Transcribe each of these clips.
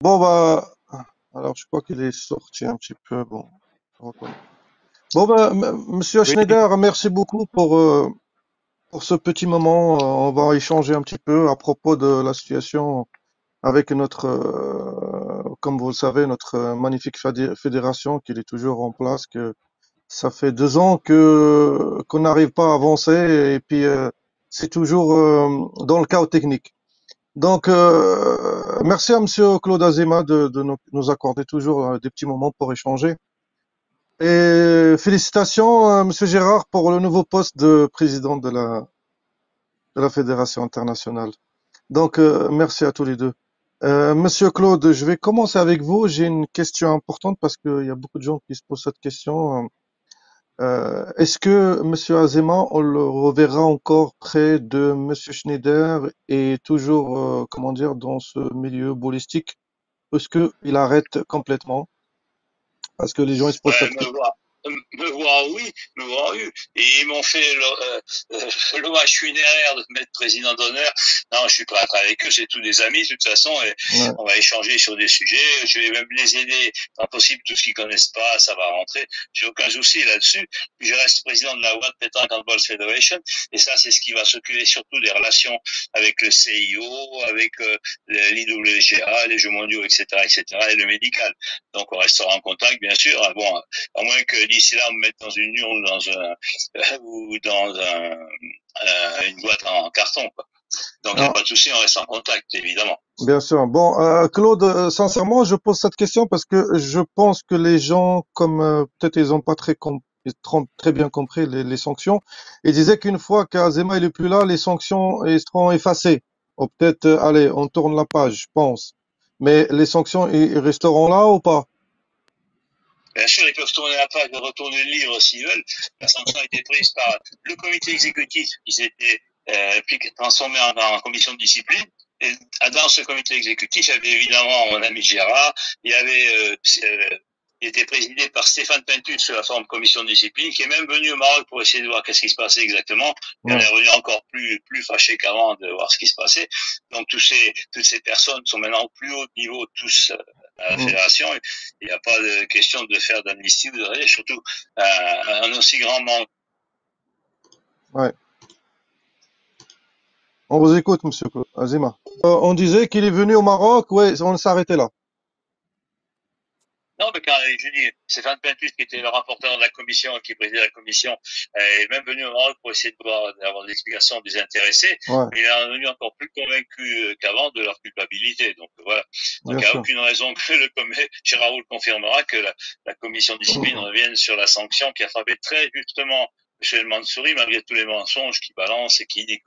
Bon, bah, alors je crois qu'il est sorti un petit peu. Bon, je reconnais. Bon, bah, Monsieur Oui, Schneider, merci beaucoup pour ce petit moment. On va échanger un petit peu à propos de la situation avec notre, comme vous le savez, notre magnifique fédération qui est toujours en place, que ça fait 2 ans que qu'on n'arrive pas à avancer et puis c'est toujours dans le chaos technique. Donc, merci à Monsieur Claude Azema de nous accorder toujours des petits moments pour échanger. Et félicitations, Monsieur Gérard, pour le nouveau poste de président de la Fédération internationale. Donc, merci à tous les deux. Monsieur Claude, je vais commencer avec vous. J'ai une question importante parce qu'il y a beaucoup de gens qui se posent cette question. Est-ce que Monsieur Azema, on le reverra encore près de Monsieur Schneider et toujours, comment dire, dans ce milieu ballistique? Est-ce qu'il arrête complètement? Parce que les gens ils se posent ouais, cette question. me voir, oui, me voir, oui. Et ils m'ont fait l'hommage funéraire de me mettre président d'honneur. Non, je suis prêt à travailler avec eux, c'est tous des amis de toute façon, et Ouais, on va échanger sur des sujets. Je vais même les aider, quand possible, tout ce qu'ils connaissent pas, ça va rentrer. J'ai aucun souci là-dessus. Puis je reste président de la World Petanque Handball Federation, et ça, c'est ce qui va s'occuper surtout des relations avec le CIO, avec l'IWGA, les Jeux mondiaux, etc., etc., et le médical. Donc on restera en contact, bien sûr. Bon, à moins que d'ici là on me mette dans une urne, dans un ou dans une boîte en carton, quoi. Donc il n'y a ah, pas de souci, on reste en contact, évidemment. bien sûr. Bon, Claude, sincèrement, je pose cette question parce que je pense que les gens, comme peut-être ils n'ont pas très bien compris les sanctions, ils disaient qu'une fois qu'Azema il est plus là, les sanctions ils seront effacées. Ou peut-être, allez, on tourne la page, je pense. Mais les sanctions, ils resteront là ou pas? Bien sûr, ils peuvent tourner la page et retourner le livre s'ils veulent. La sanction a été prise par le comité exécutif qui s'était puis transformé en commission de discipline. Et dans ce comité exécutif, il y avait évidemment mon ami Gérard, il y avait il était présidé par Stéphane Pentus sous la forme commission de discipline, qui est même venu au Maroc pour essayer de voir qu'est-ce qui se passait exactement. Et on Ouais. est revenu encore plus fâché qu'avant de voir ce qui se passait. Donc toutes ces personnes sont maintenant au plus haut niveau, tous à la Mm. fédération. Il n'y a pas de question de faire d'amnistie ou de rien, surtout un aussi grand manque. Ouais. On vous écoute, Monsieur Azema. On disait qu'il est venu au Maroc, ouais, on s'arrêtait là. Non, mais quand je dis Stéphane Pentus, qui était le rapporteur de la commission, qui présidait la commission, est même venu au Maroc pour essayer de voir, d'avoir des explications des intéressés, Ouais, mais il est revenu encore plus convaincu qu'avant de leur culpabilité. Donc voilà. Donc bien il n'y a sûr. aucune raison que Gérard Roux le confirmera, que la commission de discipline revienne sur la sanction qui a frappé très justement M. Mansouri, malgré tous les mensonges qu'il balance et qu'il dit.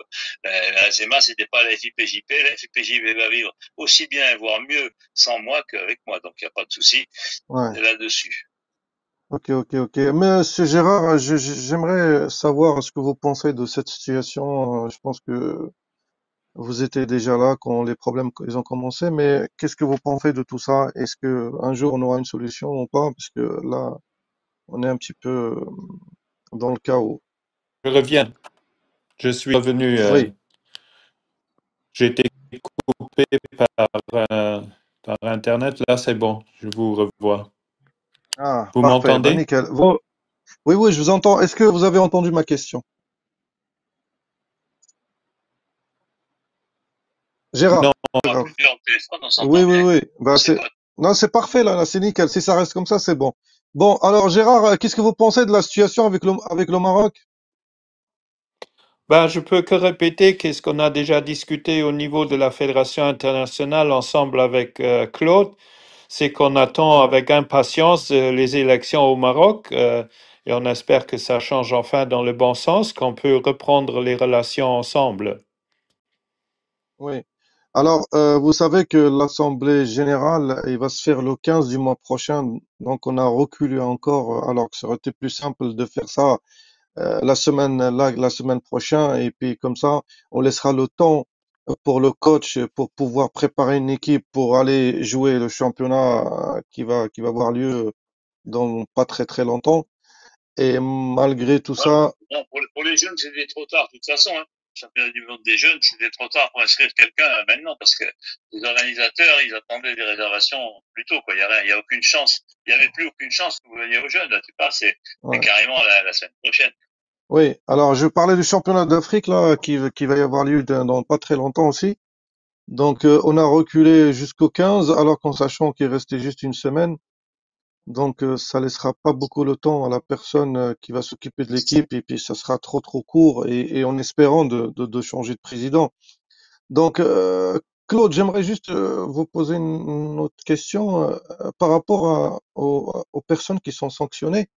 La ZEMA, c'était pas la FIPJP. La FIPJP va vivre aussi bien, voire mieux, sans moi qu'avec moi. Donc il n'y a pas de souci Ouais. là-dessus. Ok, ok, ok. Monsieur Gérard, j'aimerais savoir ce que vous pensez de cette situation. Je pense que vous étiez déjà là quand les problèmes ils ont commencé, mais qu'est-ce que vous pensez de tout ça? Est-ce que un jour on aura une solution ou pas? Parce que là, on est un petit peu dans le chaos. Je reviens. Je suis revenu. Oui. J'ai été coupé par, par Internet. Là, c'est bon. Je vous revois. Ah, Vous parfait. Bah, m'entendez? nickel. Oui, oui, je vous entends. Est-ce que vous avez entendu ma question? Non, Gérard. on n'a Gérard. plus de téléphone, on Oui, s'entend oui, bien. oui. Je Bah, sais pas. non, c'est parfait, là, c'est nickel. Si ça reste comme ça, c'est bon. Bon, alors, Gérard, qu'est-ce que vous pensez de la situation avec le Maroc? Ben, je peux que répéter qu'est-ce qu'on a déjà discuté au niveau de la Fédération internationale ensemble avec Claude. C'est qu'on attend avec impatience les élections au Maroc et on espère que ça change enfin dans le bon sens, qu'on peut reprendre les relations ensemble. Oui. Alors, vous savez que l'Assemblée générale, il va se faire le 15 du mois prochain. Donc, on a reculé encore, alors que ça aurait été plus simple de faire ça la semaine prochaine. Et puis, comme ça, on laissera le temps pour le coach pour pouvoir préparer une équipe pour aller jouer le championnat qui va avoir lieu dans pas très très longtemps. Et malgré tout Ouais, ça, bon, pour les jeunes, c'était trop tard, de toute façon. Hein. championnat du monde des jeunes, c'était trop tard pour inscrire quelqu'un maintenant, parce que les organisateurs, ils attendaient des réservations plus tôt, quoi. Il y a aucune chance. Il y avait plus aucune chance que vous veniez aux jeunes, là. Tu parles, c'est Ouais. carrément la semaine prochaine. Oui, alors je parlais du championnat d'Afrique là qui va y avoir lieu dans pas très longtemps aussi. Donc on a reculé jusqu'au 15 alors qu'en sachant qu'il restait juste une semaine. Donc ça laissera pas beaucoup le temps à la personne qui va s'occuper de l'équipe et puis ça sera trop court et en espérant de changer de président. Donc Claude, j'aimerais juste vous poser une autre question par rapport aux personnes qui sont sanctionnées.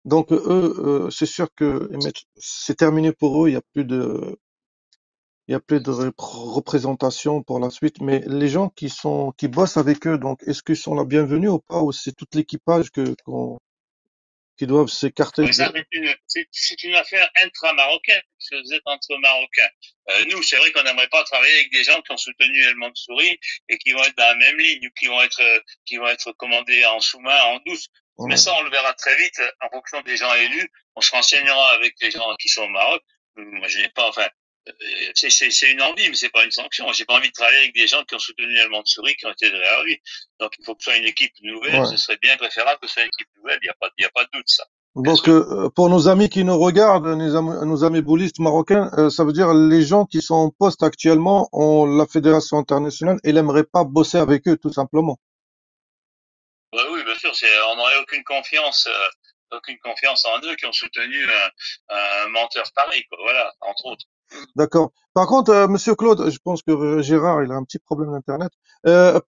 Donc eux, c'est sûr que c'est terminé pour eux, il y a plus de représentation pour la suite, mais les gens qui bossent avec eux, donc est-ce qu'ils sont la bienvenue ou pas, ou c'est tout l'équipage qui doivent s'écarter Mais ça, c'est une affaire intra-marocaine, parce que vous êtes entre Marocains. Nous, c'est vrai qu'on n'aimerait pas travailler avec des gens qui ont soutenu El Mansouri et qui vont être dans la même ligne ou qui vont être commandés en sous-main, en douce. Mais Ouais, ça, on le verra très vite en fonction des gens élus. On se renseignera avec les gens qui sont au Maroc. Moi, je n'ai pas, enfin, c'est une envie, mais c'est pas une sanction. J'ai pas envie de travailler avec des gens qui ont soutenu El Mansouri, qui ont été derrière lui. Donc, il faut que ce soit une équipe nouvelle. ouais. Ce serait bien préférable que ce soit une équipe nouvelle. Il y a pas de doute, ça. Bien Donc sûr. pour nos amis qui nous regardent, nos amis boulistes marocains, ça veut dire les gens qui sont en poste actuellement en la Fédération internationale, ils n'aimeraient pas bosser avec eux, tout simplement. Ouais, oui, bien sûr, on n'aurait aucune confiance en eux qui ont soutenu un menteur pareil, quoi. Voilà, entre autres. D'accord. Par contre, Monsieur Claude, je pense que Gérard, il a un petit problème d'internet.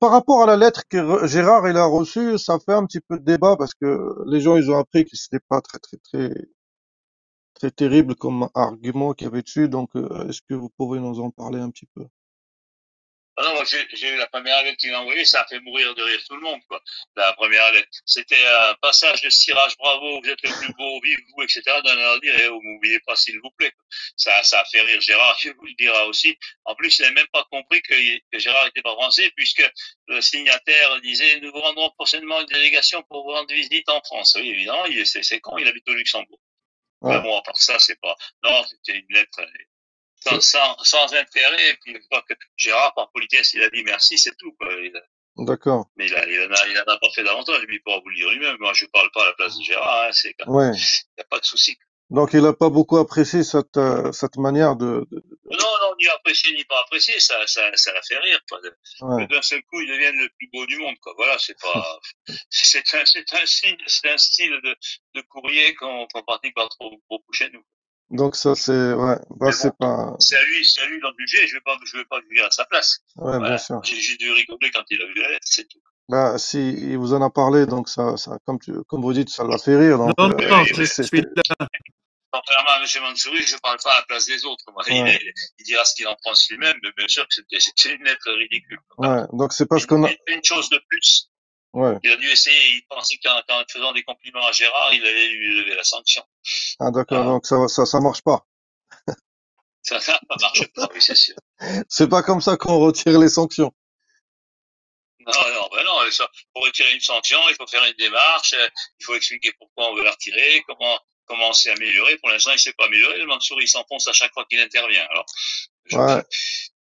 Par rapport à la lettre que Gérard il a reçue, ça fait un petit peu de débat parce que les gens ils ont appris que c'était pas très terrible comme argument qu'il y avait dessus. Donc, est-ce que vous pouvez nous en parler un petit peu? Ah non, moi j'ai eu la première lettre qu'il a envoyée, ça a fait mourir de rire tout le monde, quoi. La première lettre. C'était un passage de cirage, bravo, vous êtes le plus beau, vive vous, etc. D'un air dire, eh, oh, m'oubliez pas s'il vous plaît. Ça a fait rire Gérard, je vous le dira aussi. En plus, il n'a même pas compris que Gérard était pas français, puisque le signataire disait, nous vous rendrons prochainement une délégation pour vous rendre visite en France. Oui, évidemment, c'est con, il habite au Luxembourg. Mais Ouais, bon, à part ça, c'est pas, non, c'était une lettre c'est sans intérêt. Et puis, une fois que Gérard, par politesse, il a dit merci, c'est tout, quoi. d'accord. Mais il en a pas fait davantage, lui, il pourra vous le dire lui-même. Moi, je parle pas à la place de Gérard, hein, Ouais. y a pas de souci. Donc, il a pas beaucoup apprécié cette manière Non, non, ni apprécié, ni pas apprécié, ça l'a fait rire, quoi. Que ouais. d'un seul coup, il devienne le plus beau du monde, quoi. Voilà, c'est pas, c'est un style de courrier qu'on pratique pas trop beaucoup chez nous. Donc ça c'est ouais, bah Mais bon, c'est pas c'est à lui dans le budget, je vais pas juger à sa place. ouais, bien Voilà. sûr. J'ai juste dû rigoler quand il a vu la lettre, c'est tout. Bah si il vous en a parlé, donc ça comme vous dites, ça l'a fait rire. Donc Non, Oui, non, oui, je mais suis là. contrairement à M. Mansouri, je parle pas à la place des autres. Moi. ouais, Il dira ce qu'il en pense lui-même, mais bien sûr que c'était une lettre ridicule. Voilà. ouais. Donc c'est parce qu'on a Une chose de plus, ouais. il a dû essayer, il pensait qu'en faisant des compliments à Gérard, il allait lui lever la sanction. Ah d'accord, Ah, donc ça marche pas. ça marche pas, oui, c'est sûr. C'est pas comme ça qu'on retire les sanctions. Non, non, ben non, ça, pour retirer une sanction, il faut faire une démarche, il faut expliquer pourquoi on veut la retirer, comment on s'est amélioré. Pour l'instant, il s'est pas amélioré. Le Mansouri s'enfonce à chaque fois qu'il intervient. Alors, je, Ouais.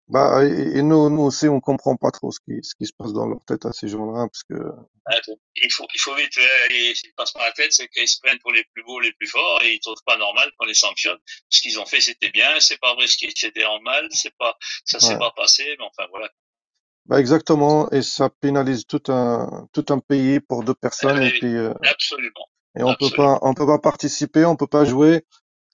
Bah et nous aussi on comprend pas trop ce qui se passe dans leur tête à ces gens-là parce que il faut vite, et ce qui passe par la tête, c'est qu'ils se prennent pour les plus beaux, les plus forts, et ils trouvent pas normal qu'on les sanctionne. Ce qu'ils ont fait, c'était bien, c'est pas vrai ce qui était en mal, ça s'est ouais. pas passé, mais enfin voilà. Bah exactement et ça pénalise tout un pays pour deux personnes et Oui, puis absolument, et absolument. on peut pas participer, on peut pas jouer.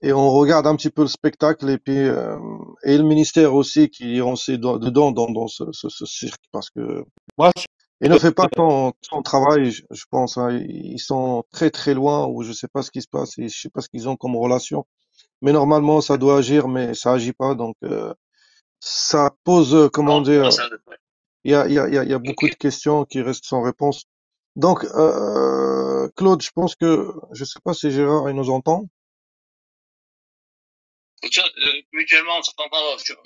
Et on regarde un petit peu le spectacle et puis et le ministère aussi qui est aussi dedans dans ce cirque parce que Moi, je suis il ne fait pas son travail, je pense. Hein. Ils sont très loin ou je sais pas ce qui se passe et je sais pas ce qu'ils ont comme relation. Mais normalement ça doit agir mais ça agit pas donc ça pose comment Non, moi, dire ça, il y a beaucoup de ok. questions qui restent sans réponse. Donc Claude, je pense que je sais pas si Gérard il nous entend. Mutuellement, on s'entend pas.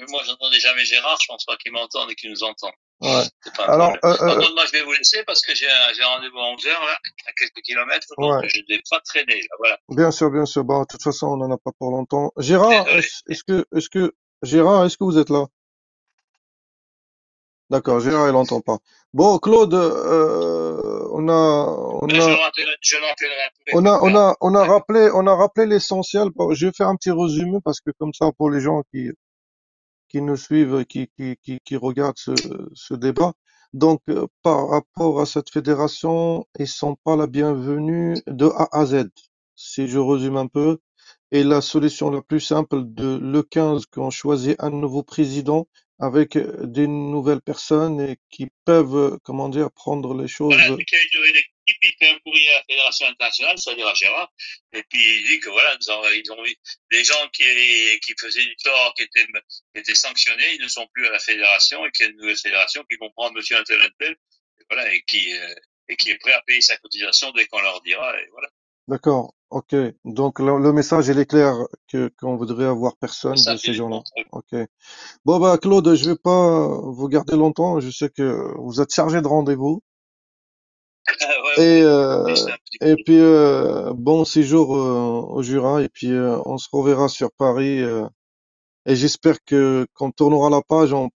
Moi, j'entendais jamais Gérard, je pense pas qu'il m'entende et qu'il nous entende. Ouais. C'est pas un Alors problème. Par contre, moi, je vais vous laisser parce que j'ai un rendez-vous à 11 heures, là, à quelques kilomètres, donc ouais. je ne vais pas traîner, là. Voilà. Bien sûr, bien sûr. Bah, de toute façon, on n'en a pas pour longtemps. Gérard, Désolé. est-ce que Gérard, est-ce que vous êtes là? D'accord, Gérard, il n'entend pas. Bon, Claude, Ben, je l'entendrai un peu plus on tard. a, on a rappelé l'essentiel. Bon, je vais faire un petit résumé parce que comme ça, pour les gens qui nous suivent, qui regardent ce débat. Donc, par rapport à cette fédération, ils sont pas la bienvenue de A à Z. Si je résume un peu, et la solution la plus simple de le 15, qu'on choisit un nouveau président avec des nouvelles personnes et qui peuvent, comment dire, prendre les Voilà, choses. dès qu'il y a une durée d'équipe, il fait un courrier à la Fédération internationale, c'est-à-dire à Gérard, et puis il dit que voilà, ils ont vu des gens qui faisaient du tort, qui étaient sanctionnés, ils ne sont plus à la fédération, et qu'il y a une nouvelle fédération qui comprend monsieur un tel, et voilà, et qui est prêt à payer sa cotisation dès qu'on leur dira, et voilà. D'accord, ok. Donc le message il est clair que qu'on voudrait avoir C'est personne ça de qu'il ces est gens-là. contre eux. Ok. Bon bah Claude, je vais pas vous garder longtemps. Je sais que vous êtes chargé de rendez-vous. Ouais, Et, ouais, euh, c'est un petit et peu. puis, bon séjour au Jura. Et puis, on se reverra sur Paris. Et j'espère que quand on tournera la page, on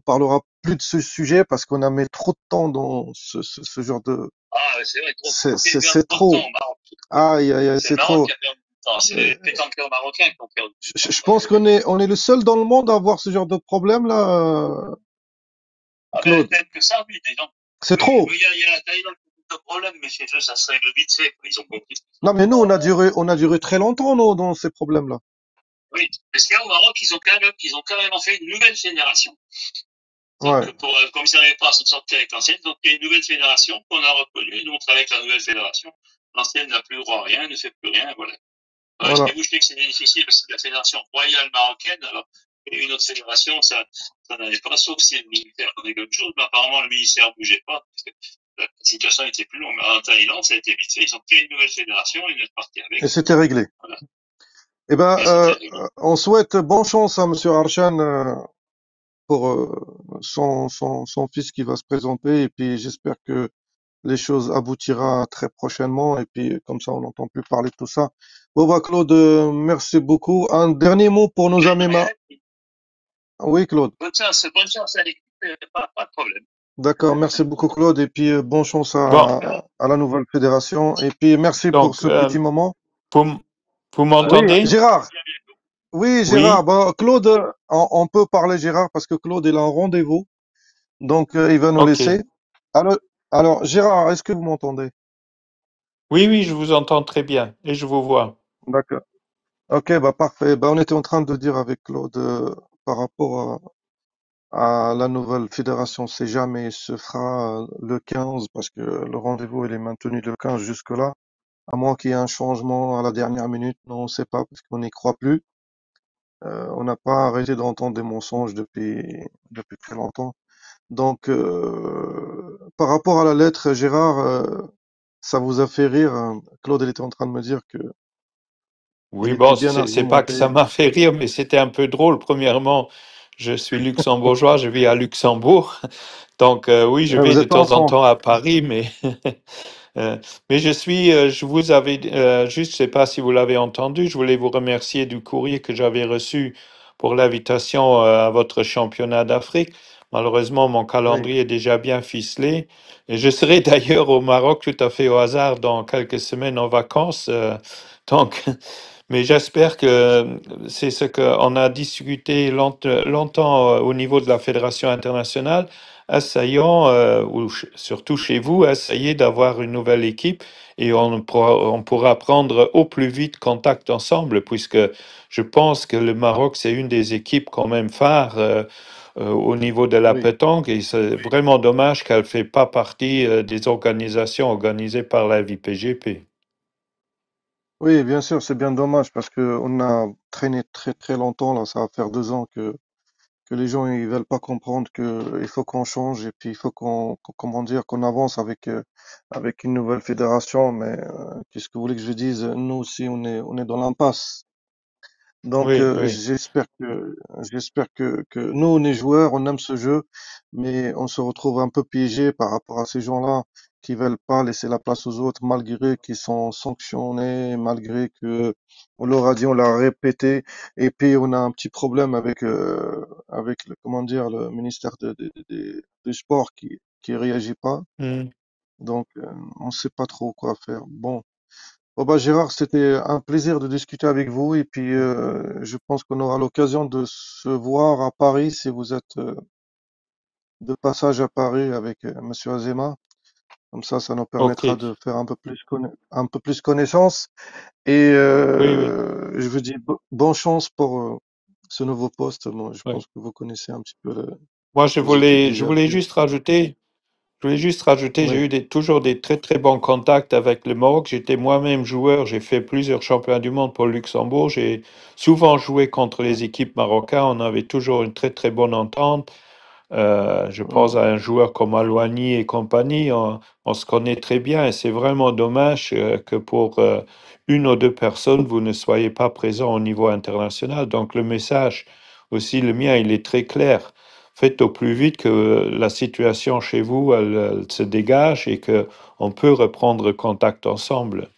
parlera plus de ce sujet parce qu'on a mis trop de temps dans ce genre de... Ah, c'est vrai, trop, il perd C'est trop de temps trop. au Maroc. Aïe, aïe, aïe, C'est le c'est Maroc qui trop. a perdu du temps, c'est Euh, les pétanqueurs marocains qui ont perdu du temps. je pense on est le seul dans le monde à avoir ce genre de problème là, Ah ben, Claude. peut-être que ça, oui, des gens. C'est Oui, trop. mais il y a la Thaïlande qui a de problème, mais chez eux, ça se règle vite fait. Ils ont compris. Non, mais nous, on a duré très longtemps, nous, dans ces problèmes-là. Oui, parce qu'au Maroc, ils ont carrément fait une nouvelle fédération. Ouais, Donc, comme ils n'arrivaient pas à se sortir avec l'ancienne, donc il y a une nouvelle fédération qu'on a reconnue. Nous, on travaille avec la nouvelle fédération. L'ancienne n'a plus droit à rien, ne fait plus rien, voilà. voilà. Chez vous, je sais que c'est difficile parce que la fédération royale marocaine, alors, et une autre fédération, ça n'allait pas, sauf si le militaire faisait quelque chose, mais apparemment, le ministère bougeait pas. Parce que la situation était plus longue. Mais en Thaïlande, ça a été vite fait. Ils ont créé une nouvelle fédération et ils sont partis avec. Et c'était réglé. Voilà. Eh ben, Et c'était réglé. on souhaite bonne chance à Monsieur Arshan pour son fils qui va se présenter. Et puis, j'espère que les choses aboutira très prochainement. Et puis, comme ça, on n'entend plus parler de tout ça. Bon, bah, Claude, merci beaucoup. Un dernier mot pour nos Mais amis non, mais, Oui, Claude. bonne chance à l'équipe, pas de problème. D'accord. Merci beaucoup, Claude. Et puis, bonne chance Bon, à la nouvelle fédération. Et puis, merci pour donc, ce petit moment. vous, vous Oui, m'entendez? Gérard. Oui, Gérard. Oui, Bon, Claude, on peut parler Gérard parce que Claude il a un rendez-vous, donc il va nous ok. laisser. Alors, alors Gérard, est-ce que vous m'entendez? Oui, oui, je vous entends très bien et je vous vois. D'accord. Ok, bah parfait. Bah, on était en train de dire avec Claude par rapport à la nouvelle fédération, c'est jamais se fera le 15 parce que le rendez-vous il est maintenu le 15 jusque-là, à moins qu'il y ait un changement à la dernière minute. Non, on ne sait pas parce qu'on n'y croit plus. On n'a pas arrêté d'entendre des mensonges depuis très longtemps. Donc, par rapport à la lettre, Gérard, ça vous a fait rire, hein. Claude, il était en train de me dire que il Oui, était bon, bien c'est pas que ça argumenté. m'a fait rire, mais c'était un peu drôle. Premièrement, je suis luxembourgeois, je vis à Luxembourg. Donc, oui, je vais Vous de êtes pas en temps en France. temps à Paris, mais je vous avais, juste, je sais pas si vous l'avez entendu, je voulais vous remercier du courrier que j'avais reçu pour l'invitation à votre championnat d'Afrique. Malheureusement, mon Oui, calendrier est déjà bien ficelé. Et je serai d'ailleurs au Maroc tout à fait au hasard dans quelques semaines en vacances. Donc, mais j'espère que c'est ce qu'on a discuté longtemps au niveau de la Fédération internationale essayons, surtout chez vous, essayez d'avoir une nouvelle équipe et on pourra prendre au plus vite contact ensemble, puisque je pense que le Maroc, c'est une des équipes quand même phares au niveau de la oui, pétanque et c'est vraiment dommage qu'elle ne fait pas partie des organisations organisées par la VPGP. oui, bien sûr, c'est bien dommage parce que on a traîné très très longtemps là. Ça va faire 2 ans que les gens ils veulent pas comprendre que il faut qu'on change et puis il faut comment dire qu'on avance avec une nouvelle fédération. Mais qu'est-ce que vous voulez que je dise? Nous aussi, on est dans l'impasse. Donc Oui, oui. j'espère que nous, les joueurs, on aime ce jeu, mais on se retrouve un peu piégé par rapport à ces gens-là qui veulent pas laisser la place aux autres, malgré qu'ils sont sanctionnés, malgré que on leur a dit, on leur a répété, et puis on a un petit problème avec le, comment dire, le ministère du sport qui réagit pas. Hmm. Donc on sait pas trop quoi faire. Bon. Bon bah Gérard, c'était un plaisir de discuter avec vous et puis je pense qu'on aura l'occasion de se voir à Paris si vous êtes de passage à Paris avec Monsieur Azema. Comme ça nous OK. permettra de faire un peu plus connaissance. Et Oui, oui, je vous dis bonne chance pour ce nouveau poste. Moi, je pense oui. que vous connaissez un petit peu Moi, les équipes je déjà. voulais juste rajouter, Oui, j'ai eu toujours des très très bons contacts avec le Maroc. J'étais moi-même joueur, j'ai fait plusieurs championnats du monde pour le Luxembourg. J'ai souvent joué contre oui, les équipes marocaines. On avait toujours une très très bonne entente. Je pense oui. à un joueur comme Alouani et compagnie, on se connaît très bien et c'est vraiment dommage que pour une ou deux personnes, vous ne soyez pas présent au niveau international. Donc le message, aussi le mien, il est très clair. Faites au plus vite que la situation chez vous, elle se dégage et que on peut reprendre contact ensemble.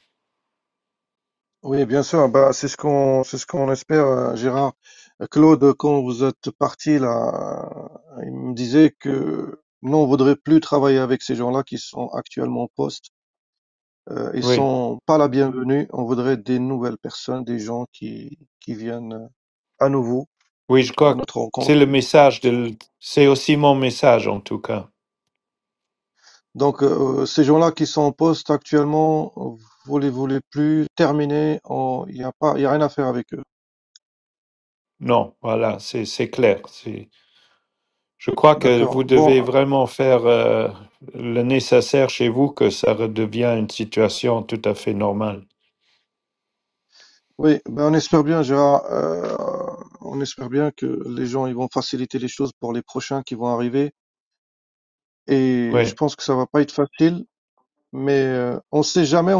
Oui, bien sûr. Bah, c'est ce qu'on espère, Gérard. Claude, quand vous êtes parti là, il me disait que non, on voudrait plus travailler avec ces gens-là qui sont actuellement au poste. Ils Oui, sont pas la bienvenue. On voudrait des nouvelles personnes, des gens qui viennent à nouveau oui, je à crois que notre c'est rencontre. le message c'est aussi mon message en tout cas. Donc, ces gens-là qui sont en poste actuellement, vous les plus terminer. Il y a rien à faire avec eux. Non, voilà, c'est clair. Je crois que D'accord. vous Bon, devez vraiment faire le nécessaire chez vous, que ça redevient une situation tout à fait normale. oui, ben on espère bien, Gérard. On espère bien que les gens ils vont faciliter les choses pour les prochains qui vont arriver. Et je Oui, pense que ça va pas être facile, mais on sait jamais.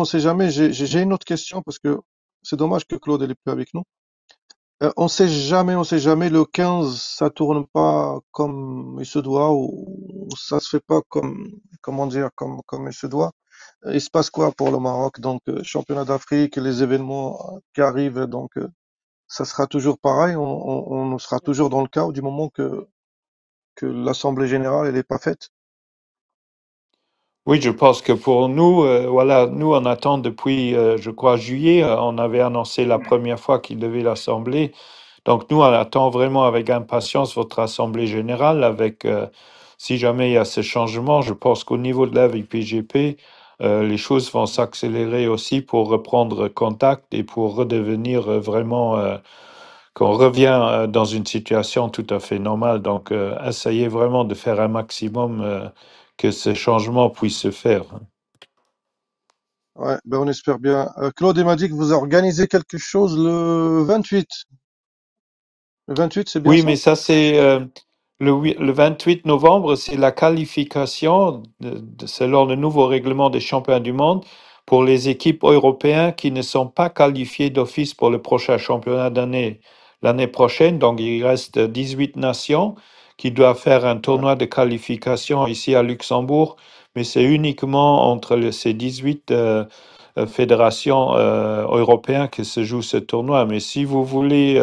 J'ai une autre question parce que c'est dommage que Claude n'est plus avec nous. On sait jamais. Le 15, ça tourne pas comme il se doit ou ça se fait pas comme, comment dire, comme il se doit. Il se passe quoi pour le Maroc? Donc, championnat d'Afrique, les événements qui arrivent, donc. Ça sera toujours pareil, on sera toujours dans le cas du moment que l'Assemblée générale elle est pas faite. oui, je pense que pour nous, voilà, nous on attend depuis, je crois, juillet, on avait annoncé la première fois qu'il devait l'assembler. Donc nous, on attend vraiment avec impatience votre assemblée générale. Avec, si jamais il y a ce changement, je pense qu'au niveau de la VPGP, les choses vont s'accélérer aussi pour reprendre contact et pour redevenir vraiment qu'on revient dans une situation tout à fait normale. Donc, essayez vraiment de faire un maximum que ce changement puisse se faire. Ouais, ben on espère bien. Claude il m'a dit que vous organisez quelque chose le 28. Le 28, c'est bien Oui, ça? mais ça, c'est le 28 novembre, c'est la qualification selon le nouveau règlement des championnats du monde pour les équipes européennes qui ne sont pas qualifiées d'office pour le prochain championnat d'année l'année prochaine. Donc, il reste 18 nations qui doivent faire un Ouais. tournoi de qualification ici à Luxembourg, mais c'est uniquement entre ces 18 fédérations européennes que se joue ce tournoi. Mais si vous voulez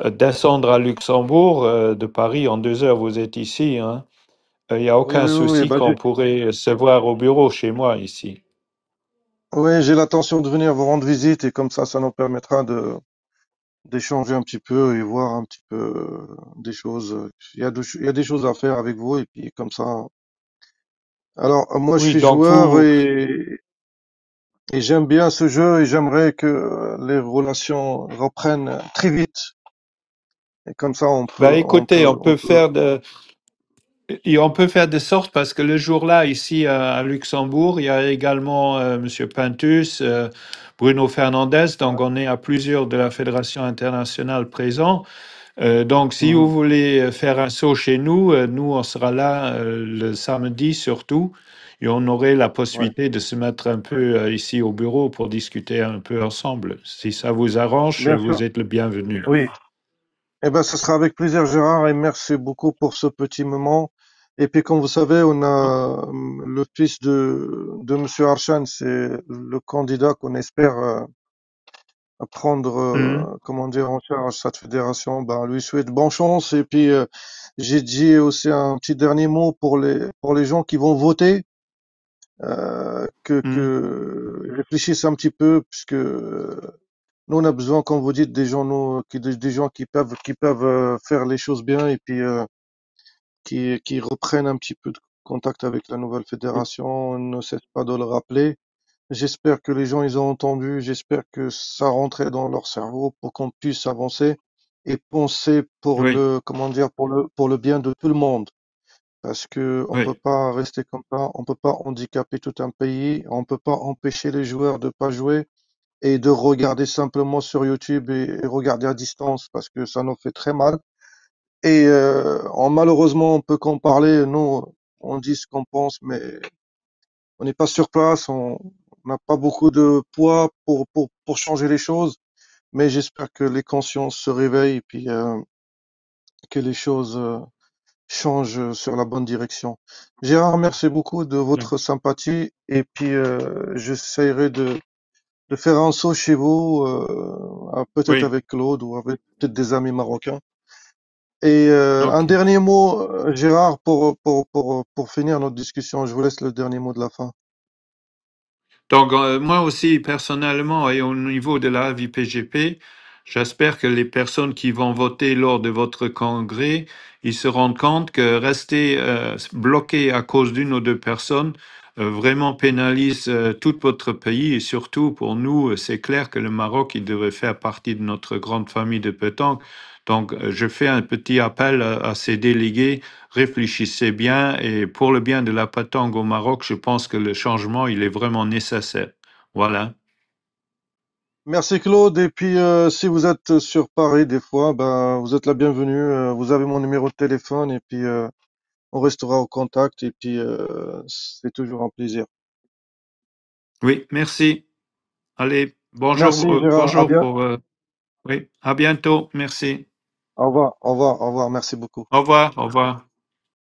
descendre à Luxembourg, de Paris, en 2 heures, vous êtes ici, hein. Il n'y a Oui, aucun oui, oui, oui, souci bah, qu'on pourrait se voir au bureau chez moi ici. oui, j'ai l'intention de venir vous rendre visite et comme ça nous permettra d'échanger un petit peu et voir un petit peu des choses. Il y a des choses à faire avec vous et puis comme ça. Alors, moi, je Oui, suis donc joueur vous, et j'aime bien ce jeu et j'aimerais que les relations reprennent très vite. Et comme ça, ben écoutez, on peut. on peut faire de sorte parce que le jour-là, ici à Luxembourg, il y a également Monsieur Pintus, Bruno Fernandez, donc Ouais, on est à plusieurs de la Fédération internationale présents. Donc, si vous Mhm. voulez faire un saut chez nous, nous, on sera là le samedi surtout, et on aurait la Ouais. possibilité de se mettre un peu ici au bureau pour discuter un peu ensemble. Si ça vous arrange, Bien sûr. vous êtes le bienvenu. Oui. Eh ben, ce sera avec plaisir, Gérard, et merci beaucoup pour ce petit moment. Et puis, comme vous savez, on a le fils de Monsieur Archan, c'est le candidat qu'on espère prendre, Mhm. comment dire, en charge cette fédération. Ben, lui souhaite bonne chance. Et puis, j'ai dit aussi un petit dernier mot pour les gens qui vont voter, Mhm. que ils réfléchissent un petit peu, puisque nous, on a besoin, comme vous dites, des gens, des gens qui peuvent faire les choses bien et puis qui reprennent un petit peu de contact avec la nouvelle fédération. On ne cesse pas de le rappeler. J'espère que les gens, ils ont entendu. J'espère que ça rentrait dans leur cerveau pour qu'on puisse avancer et penser pour Oui, comment dire, pour le bien de tout le monde. Parce que on peut oui, pas rester comme ça. On peut pas handicaper tout un pays. On peut pas empêcher les joueurs de pas jouer et de regarder simplement sur YouTube et regarder à distance parce que ça nous fait très mal. Et malheureusement, on peut qu'en parler. Nous, on dit ce qu'on pense, mais on n'est pas sur place. On n'a pas beaucoup de poids pour changer les choses. Mais j'espère que les consciences se réveillent et puis que les choses changent sur la bonne direction. Gérard, merci beaucoup de oui, votre sympathie. Et puis, j'essaierai de faire un saut chez vous, peut-être oui. avec Claude ou avec peut-être des amis marocains. Et un OK. dernier mot, Gérard, pour finir notre discussion. Je vous laisse le dernier mot de la fin. Donc, moi aussi, personnellement, et au niveau de la VPGP, j'espère que les personnes qui vont voter lors de votre congrès, ils se rendent compte que rester bloqué à cause d'une ou deux personnes vraiment pénalise tout votre pays. Et surtout, pour nous, c'est clair que le Maroc, il devrait faire partie de notre grande famille de pétanque. Donc, je fais un petit appel à ces délégués. Réfléchissez bien et pour le bien de la pétanque au Maroc, je pense que le changement, il est vraiment nécessaire. Voilà. Merci Claude. Et puis, si vous êtes sur Paris des fois, ben, vous êtes la bienvenue. Vous avez mon numéro de téléphone et puis on restera au contact. Et puis, c'est toujours un plaisir. Oui, merci. Allez, bonjour, Merci Gérard. bonjour pour, oui, à bientôt. Merci. Au revoir, au revoir, au revoir. Merci beaucoup. Au revoir, au revoir.